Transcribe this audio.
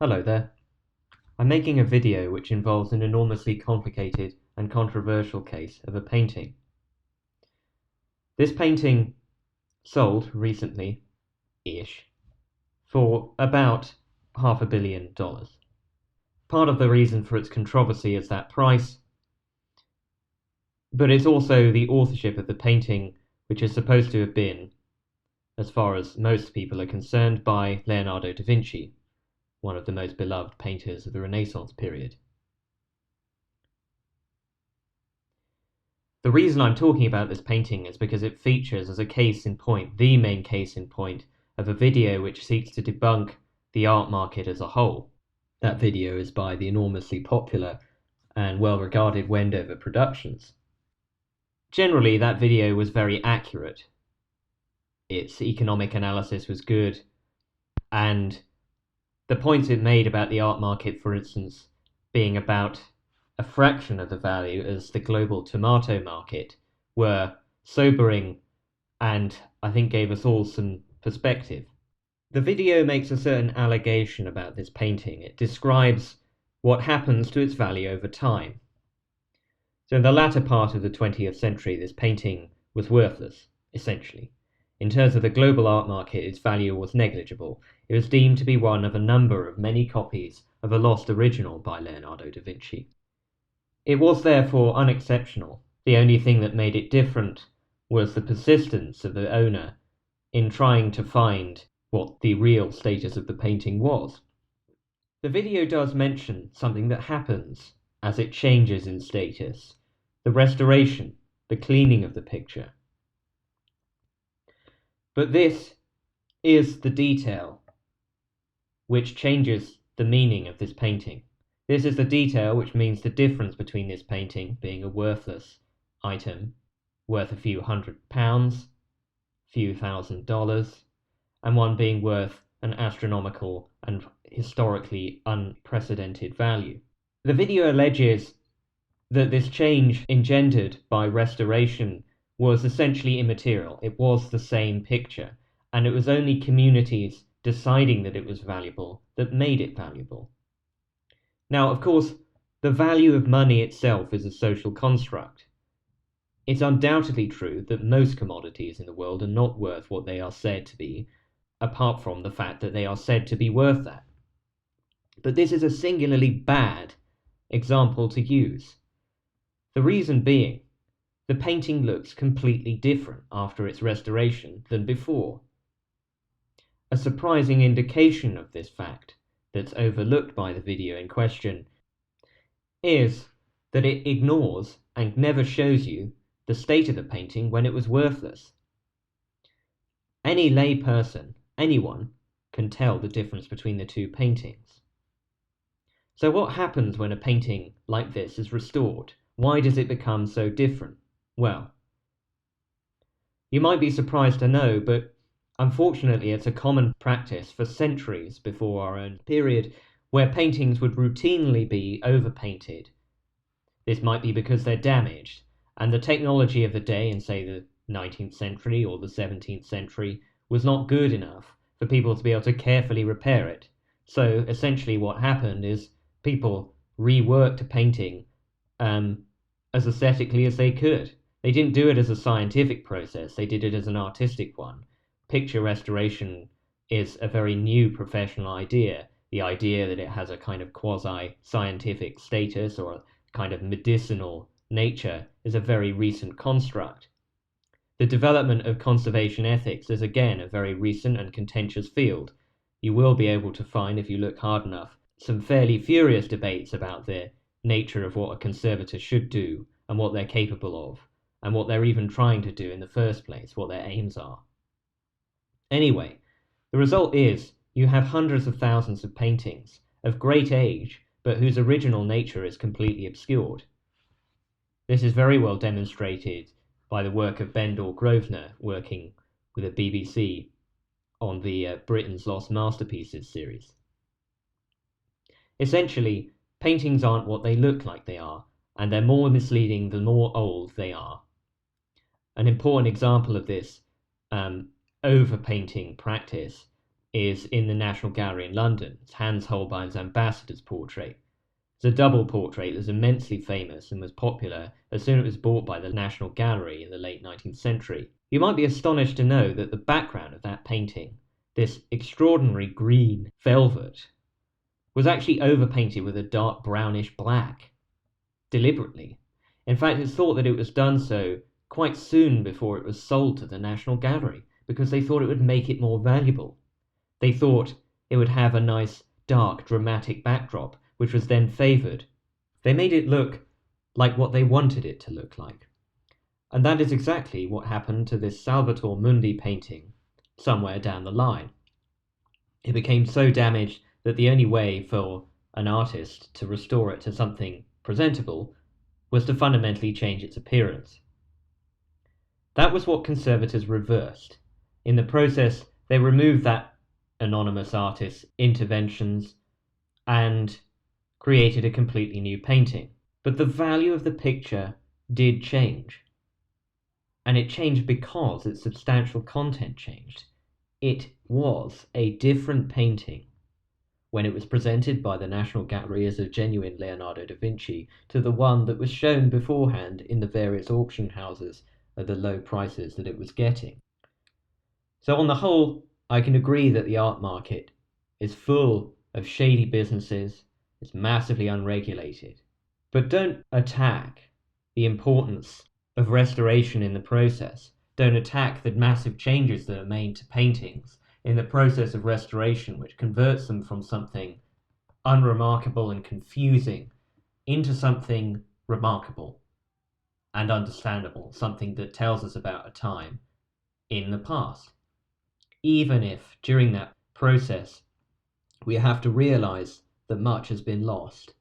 Hello there. I'm making a video which involves an enormously complicated and controversial case of a painting. This painting sold recently-ish for about $500 million. Part of the reason for its controversy is that price, but it's also the authorship of the painting, which is supposed to have been, as far as most people are concerned, by Leonardo da Vinci, one of the most beloved painters of the Renaissance period. The reason I'm talking about this painting is because it features as a case in point, the main case in point, of a video which seeks to debunk the art market as a whole. That video is by the enormously popular and well-regarded Wendover Productions. Generally, that video was very accurate. Its economic analysis was good, and the points it made about the art market, for instance, being about a fraction of the value as the global tomato market, were sobering and I think gave us all some perspective. The video makes a certain allegation about this painting. It describes what happens to its value over time. So in the latter part of the 20th century, this painting was worthless, essentially. In terms of the global art market, its value was negligible. It was deemed to be one of a number of many copies of a lost original by Leonardo da Vinci. It was therefore unexceptional. The only thing that made it different was the persistence of the owner in trying to find what the real status of the painting was. The video does mention something that happens as it changes in status: the restoration, the cleaning of the picture. But this is the detail which changes the meaning of this painting. This is the detail which means the difference between this painting being a worthless item, worth a few £100, few $1,000, and one being worth an astronomical and historically unprecedented value. The video alleges that this change engendered by restoration was essentially immaterial. It was the same picture, and it was only communities deciding that it was valuable that made it valuable. Now, of course, the value of money itself is a social construct. It's undoubtedly true that most commodities in the world are not worth what they are said to be, apart from the fact that they are said to be worth that. But this is a singularly bad example to use. The reason being, the painting looks completely different after its restoration than before. A surprising indication of this fact, that's overlooked by the video in question, is that it ignores and never shows you the state of the painting when it was worthless. Any lay person, anyone, can tell the difference between the two paintings. So what happens when a painting like this is restored? Why does it become so different? Well, you might be surprised to know, but unfortunately it's a common practice for centuries before our own period where paintings would routinely be overpainted. This might be because they're damaged, and the technology of the day in, say, the 19th century or the 17th century was not good enough for people to be able to carefully repair it. So essentially what happened is people reworked a painting as aesthetically as they could. They didn't do it as a scientific process, they did it as an artistic one. Picture restoration is a very new professional idea. The idea that it has a kind of quasi-scientific status or a kind of medicinal nature is a very recent construct. The development of conservation ethics is again a very recent and contentious field. You will be able to find, if you look hard enough, some fairly furious debates about the nature of what a conservator should do and what they're capable of, and what they're even trying to do in the first place, what their aims are. Anyway, the result is you have hundreds of thousands of paintings of great age, but whose original nature is completely obscured. This is very well demonstrated by the work of Bendel Grosvenor, working with the BBC on the Britain's Lost Masterpieces series. Essentially, paintings aren't what they look like they are, and they're more misleading the more old they are. An important example of this overpainting practice is in the National Gallery in London. It's Hans Holbein's ambassador's portrait. It's a double portrait that's immensely famous and was popular as soon as it was bought by the National Gallery in the late 19th century. You might be astonished to know that the background of that painting, this extraordinary green velvet, was actually overpainted with a dark brownish black, deliberately. In fact, it's thought that it was done so quite soon before it was sold to the National Gallery, because they thought it would make it more valuable. They thought it would have a nice, dark, dramatic backdrop, which was then favoured. They made it look like what they wanted it to look like. And that is exactly what happened to this Salvator Mundi painting somewhere down the line. It became so damaged that the only way for an artist to restore it to something presentable was to fundamentally change its appearance. That was what conservators reversed. In the process, they removed that anonymous artist's interventions and created a completely new painting. But the value of the picture did change. And it changed because its substantial content changed. It was a different painting when it was presented by the National Gallery as a genuine Leonardo da Vinci to the one that was shown beforehand in the various auction houses at the low prices that it was getting. So on the whole, I can agree that the art market is full of shady businesses, it's massively unregulated. But don't attack the importance of restoration in the process. Don't attack the massive changes that are made to paintings in the process of restoration, which converts them from something unremarkable and confusing into something remarkable and understandable, something that tells us about a time in the past. Even if during that process we have to realize that much has been lost.